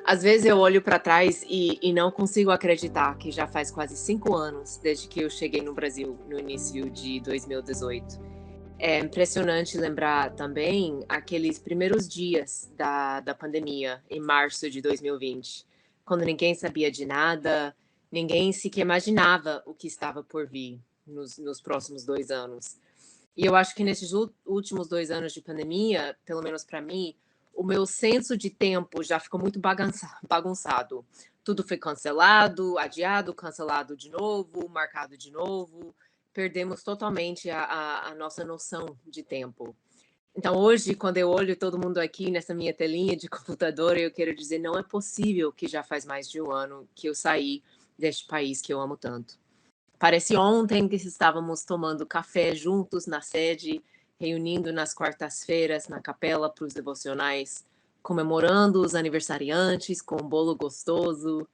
Às vezes eu olho para trás e não consigo acreditar que já faz quase 5 anos desde que eu cheguei no Brasil no início de 2018. É impressionante lembrar também aqueles primeiros dias da pandemia, em março de 2020, quando ninguém sabia de nada, ninguém sequer imaginava o que estava por vir nos próximos 2 anos. E eu acho que nesses últimos 2 anos de pandemia, pelo menos para mim, o meu senso de tempo já ficou muito bagunçado. Tudo foi cancelado, adiado, cancelado de novo, marcado de novo. Perdemos totalmente a nossa noção de tempo. Então, hoje, quando eu olho todo mundo aqui nessa minha telinha de computador, eu quero dizer, não é possível que já faz mais de um ano que eu saí deste país que eu amo tanto. Parece ontem que estávamos tomando café juntos na sede, reunindo nas quartas-feiras na capela para os devocionais, comemorando os aniversariantes com um bolo gostoso.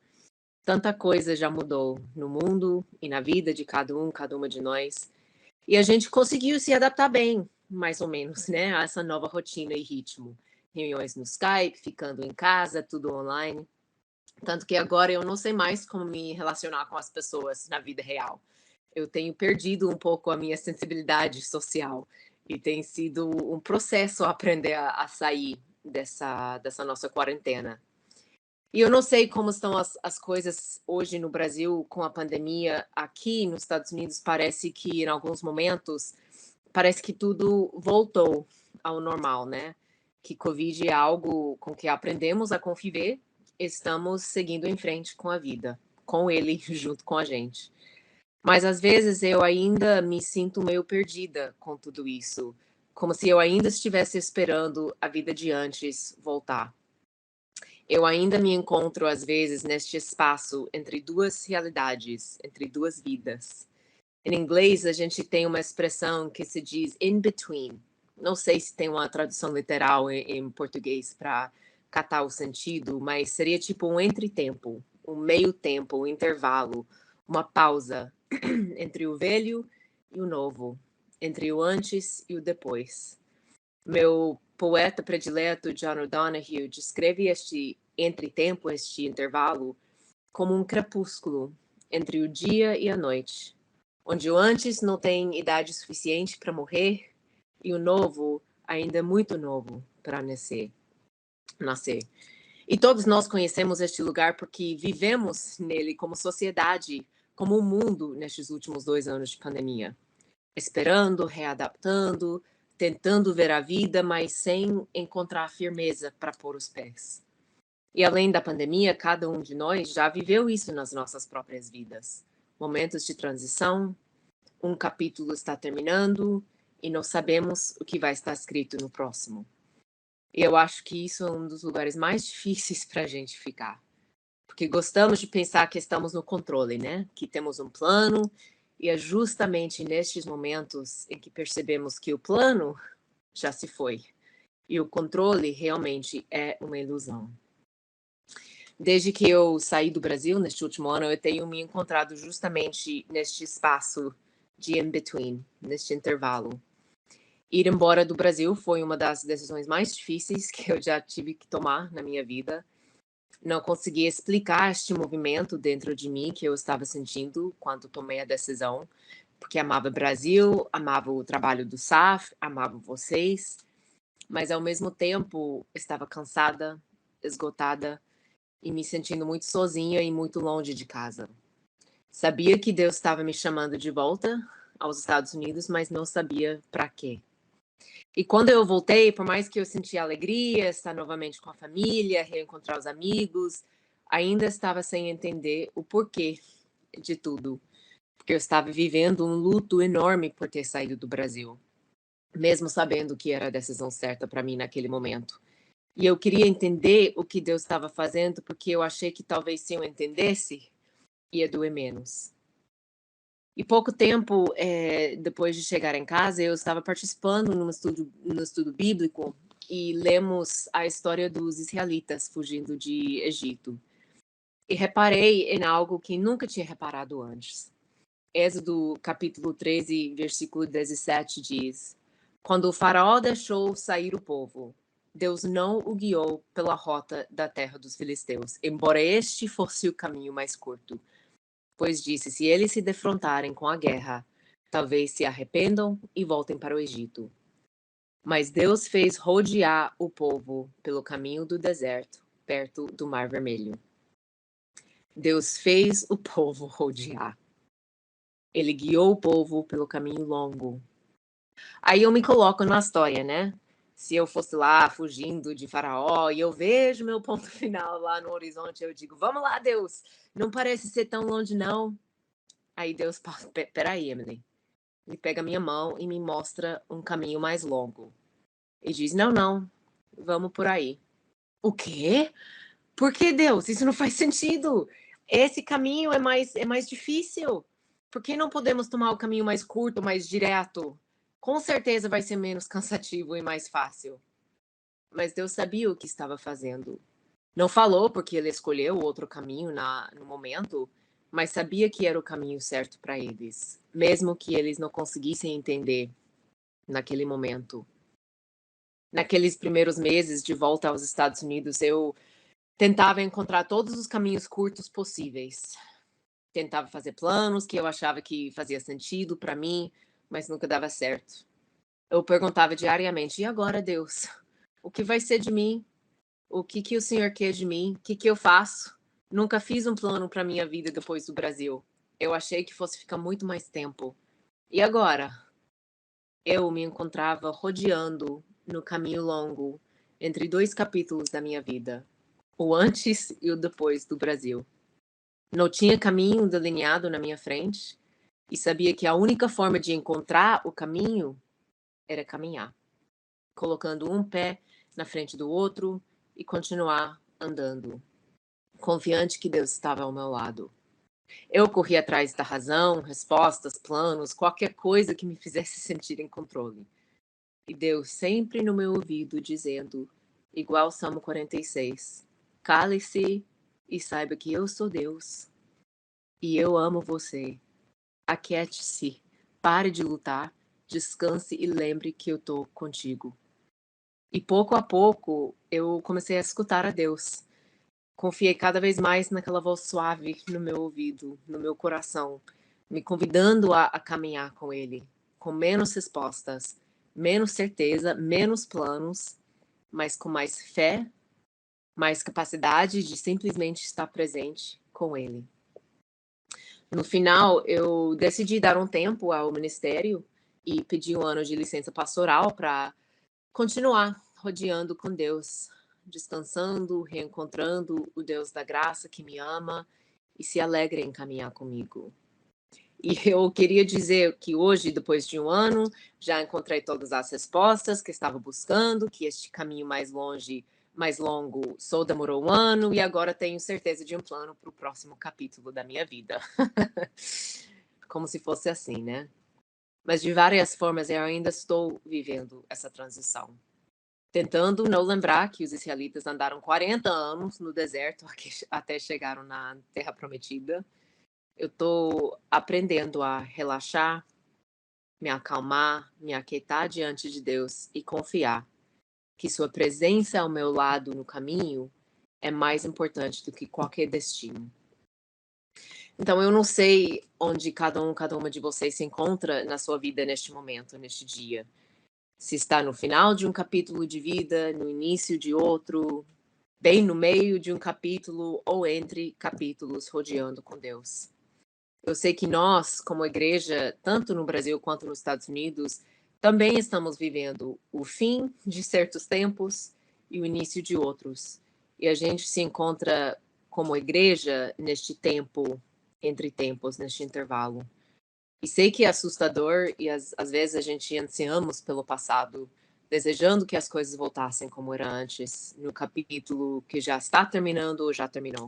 Tanta coisa já mudou no mundo e na vida de cada uma de nós. E a gente conseguiu se adaptar bem, mais ou menos, né, a essa nova rotina e ritmo. Reuniões no Skype, ficando em casa, tudo online. Tanto que agora eu não sei mais como me relacionar com as pessoas na vida real. Eu tenho perdido um pouco a minha sensibilidade social e tem sido um processo aprender a sair dessa nossa quarentena. E eu não sei como estão as coisas hoje no Brasil com a pandemia. Aqui nos Estados Unidos parece que em alguns momentos parece que tudo voltou ao normal, né? Que Covid é algo com que aprendemos a conviver, estamos seguindo em frente com a vida, com ele junto com a gente. Mas às vezes eu ainda me sinto meio perdida com tudo isso, como se eu ainda estivesse esperando a vida de antes voltar. Eu ainda me encontro às vezes neste espaço entre duas realidades, entre duas vidas. Em inglês, a gente tem uma expressão que se diz in between. Não sei se tem uma tradução literal em português para catar o sentido, mas seria tipo um entretempo, um meio tempo, um intervalo, uma pausa entre o velho e o novo, entre o antes e o depois. Meu poeta predileto, John O'Donohue, descreve este entretempo, este intervalo, como um crepúsculo entre o dia e a noite, onde o antes não tem idade suficiente para morrer e o novo ainda é muito novo para nascer. E todos nós conhecemos este lugar porque vivemos nele como sociedade, como um mundo nestes últimos 2 anos de pandemia, esperando, readaptando, tentando ver a vida, mas sem encontrar firmeza para pôr os pés. E além da pandemia, cada um de nós já viveu isso nas nossas próprias vidas. Momentos de transição, um capítulo está terminando e não sabemos o que vai estar escrito no próximo. E eu acho que isso é um dos lugares mais difíceis para a gente ficar. Porque gostamos de pensar que estamos no controle, né? Que temos um plano, e é justamente nestes momentos em que percebemos que o plano já se foi. E o controle realmente é uma ilusão. Desde que eu saí do Brasil, neste último ano, eu tenho me encontrado justamente neste espaço de in-between, neste intervalo. Ir embora do Brasil foi uma das decisões mais difíceis que eu já tive que tomar na minha vida. Não consegui explicar este movimento dentro de mim que eu estava sentindo quando tomei a decisão, porque amava o Brasil, amava o trabalho do SAF, amava vocês, mas ao mesmo tempo estava cansada, esgotada e me sentindo muito sozinha e muito longe de casa. Sabia que Deus estava me chamando de volta aos Estados Unidos, mas não sabia para quê. E quando eu voltei, por mais que eu sentia alegria, estar novamente com a família, reencontrar os amigos, ainda estava sem entender o porquê de tudo. Porque eu estava vivendo um luto enorme por ter saído do Brasil, mesmo sabendo que era a decisão certa para mim naquele momento. E eu queria entender o que Deus estava fazendo, porque eu achei que talvez se eu entendesse, ia doer menos. E pouco tempo depois de chegar em casa, eu estava participando no estudo bíblico e lemos a história dos israelitas fugindo de Egito. E reparei em algo que nunca tinha reparado antes. Êxodo capítulo 13, versículo 17 diz: Quando o faraó deixou sair o povo, Deus não o guiou pela rota da terra dos filisteus, embora este fosse o caminho mais curto, pois disse: se eles se defrontarem com a guerra, talvez se arrependam e voltem para o Egito. Mas Deus fez rodear o povo pelo caminho do deserto, perto do Mar Vermelho. Deus fez o povo rodear. Ele guiou o povo pelo caminho longo. Aí eu me coloco na história, né? Se eu fosse lá fugindo de Faraó e eu vejo meu ponto final lá no horizonte, eu digo: vamos lá, Deus, não parece ser tão longe, não. Aí Deus fala: peraí, Emily. Ele pega minha mão e me mostra um caminho mais longo. E diz: não, não, vamos por aí. O quê? Por que, Deus? Isso não faz sentido. Esse caminho é mais difícil. Por que não podemos tomar o caminho mais curto, mais direto? Com certeza vai ser menos cansativo e mais fácil. Mas Deus sabia o que estava fazendo. Não falou porque ele escolheu outro caminho no momento, mas sabia que era o caminho certo para eles, mesmo que eles não conseguissem entender naquele momento. Naqueles primeiros meses de volta aos Estados Unidos, eu tentava encontrar todos os caminhos curtos possíveis. Tentava fazer planos que eu achava que fazia sentido para mim, mas nunca dava certo. Eu perguntava diariamente: e agora, Deus? O que vai ser de mim? O que o Senhor quer de mim? O que eu faço? Nunca fiz um plano para minha vida depois do Brasil. Eu achei que fosse ficar muito mais tempo. E agora? Eu me encontrava rodeando no caminho longo entre dois capítulos da minha vida, o antes e o depois do Brasil. Não tinha caminho delineado na minha frente e sabia que a única forma de encontrar o caminho era caminhar, colocando um pé na frente do outro e continuar andando, confiante que Deus estava ao meu lado. Eu corri atrás da razão, respostas, planos, qualquer coisa que me fizesse sentir em controle. E Deus sempre no meu ouvido dizendo, igual Salmo 46, cale-se e saiba que eu sou Deus e eu amo você. Aquiete-se, pare de lutar, descanse e lembre que eu estou contigo. E pouco a pouco eu comecei a escutar a Deus. Confiei cada vez mais naquela voz suave no meu ouvido, no meu coração, me convidando a caminhar com Ele, com menos respostas, menos certeza, menos planos, mas com mais fé, mais capacidade de simplesmente estar presente com Ele. No final, eu decidi dar um tempo ao ministério e pedi um ano de licença pastoral para continuar rodeando com Deus, descansando, reencontrando o Deus da graça que me ama e se alegra em caminhar comigo. E eu queria dizer que hoje, depois de um ano, já encontrei todas as respostas que estava buscando, que este caminho mais longo, só demorou um ano e agora tenho certeza de um plano para o próximo capítulo da minha vida. Como se fosse assim, né? Mas de várias formas eu ainda estou vivendo essa transição. Tentando não lembrar que os israelitas andaram 40 anos no deserto até chegaram na Terra Prometida. Eu estou aprendendo a relaxar, me acalmar, me aquietar diante de Deus e confiar que sua presença ao meu lado no caminho é mais importante do que qualquer destino. Então, eu não sei onde cada uma de vocês se encontra na sua vida neste momento, neste dia. Se está no final de um capítulo de vida, no início de outro, bem no meio de um capítulo ou entre capítulos rodeando com Deus. Eu sei que nós, como igreja, tanto no Brasil quanto nos Estados Unidos, também estamos vivendo o fim de certos tempos e o início de outros. E a gente se encontra como igreja neste tempo, entre tempos, neste intervalo. E sei que é assustador e às vezes a gente ansiamos pelo passado, desejando que as coisas voltassem como era antes, no capítulo que já está terminando ou já terminou.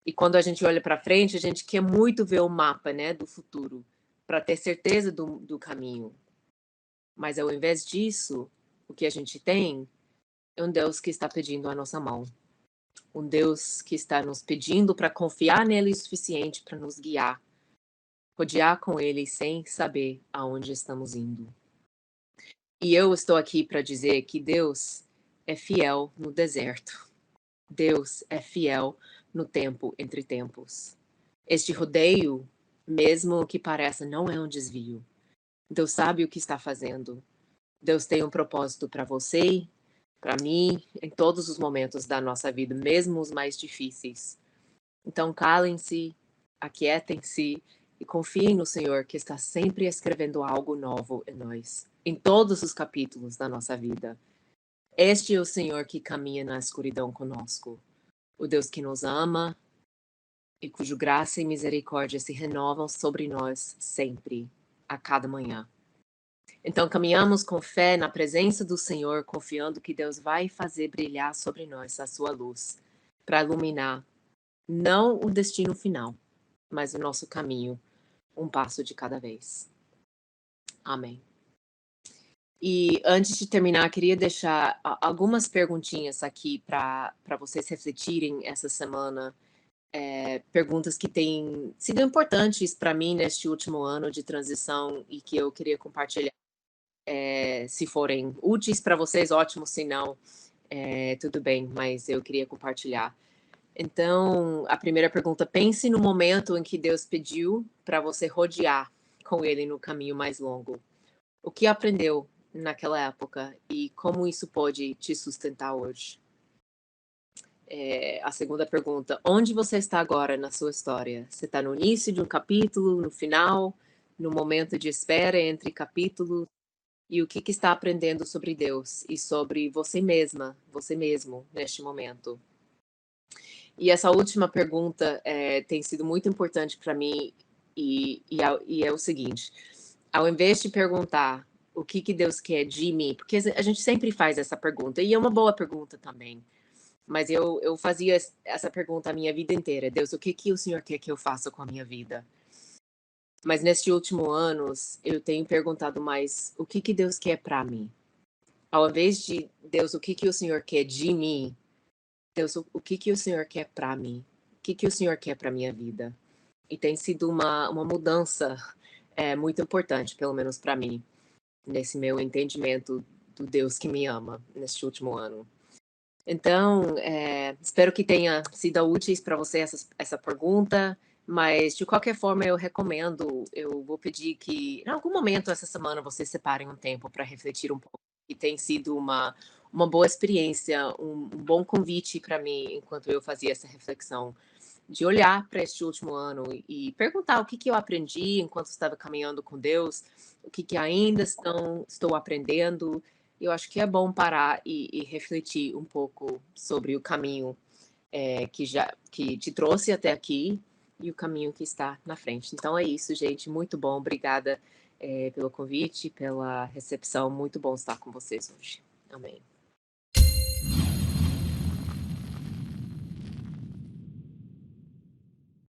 E quando a gente olha para frente, a gente quer muito ver o mapa, né, do futuro, para ter certeza do caminho. Mas ao invés disso, o que a gente tem é um Deus que está pedindo a nossa mão. Um Deus que está nos pedindo para confiar nele o suficiente para nos guiar, rodear com ele sem saber aonde estamos indo. E eu estou aqui para dizer que Deus, é fiel no deserto. Deus é fiel no tempo entre tempos. Este rodeio, mesmo que pareça, não é um desvio. Deus sabe o que está fazendo. Deus tem um propósito para você, para mim, em todos os momentos da nossa vida, mesmo os mais difíceis. Então, calem-se, aquietem-se e confiem no Senhor, que está sempre escrevendo algo novo em nós, em todos os capítulos da nossa vida. Este é o Senhor que caminha na escuridão conosco, o Deus que nos ama e cujo graça e misericórdia se renovam sobre nós sempre, a cada manhã. Então, caminhamos com fé na presença do Senhor, confiando que Deus vai fazer brilhar sobre nós a sua luz, para iluminar não o destino final, mas o nosso caminho, um passo de cada vez. Amém. E antes de terminar, queria deixar algumas perguntinhas aqui para vocês refletirem essa semana. Perguntas que têm sido importantes para mim neste último ano de transição e que eu queria compartilhar. Se forem úteis para vocês, ótimo. Se não, tudo bem, mas eu queria compartilhar. Então, a primeira pergunta: pense no momento em que Deus pediu para você rodear com Ele no caminho mais longo. O que aprendeu naquela época e como isso pode te sustentar hoje? A segunda pergunta: onde você está agora na sua história? Você está no início de um capítulo, no final, no momento de espera entre capítulos? E o que está aprendendo sobre Deus e sobre você mesma, você mesmo, neste momento? E essa última pergunta tem sido muito importante para mim e é o seguinte: ao invés de perguntar o que Deus quer de mim, porque a gente sempre faz essa pergunta, e é uma boa pergunta também, mas eu fazia essa pergunta a minha vida inteira: Deus, o que o Senhor quer que eu faça com a minha vida? Mas neste último ano, eu tenho perguntado mais: o que Deus quer para mim? Ao invés de Deus, o que o Senhor quer de mim? Deus, o que o Senhor quer para mim? O que o Senhor quer para minha vida? E tem sido uma mudança muito importante, pelo menos para mim, nesse meu entendimento do Deus que me ama neste último ano. Então, espero que tenha sido úteis para você essa pergunta, mas de qualquer forma eu vou pedir que em algum momento essa semana vocês separem um tempo para refletir um pouco. E tem sido uma boa experiência, um bom convite para mim, enquanto eu fazia essa reflexão, de olhar para este último ano e perguntar o que eu aprendi enquanto estava caminhando com Deus, o que ainda estou aprendendo. Eu acho que é bom parar e refletir um pouco sobre o caminho que te trouxe até aqui e o caminho que está na frente. Então é isso, gente. Muito bom. Obrigada pelo convite, pela recepção. Muito bom estar com vocês hoje. Amém.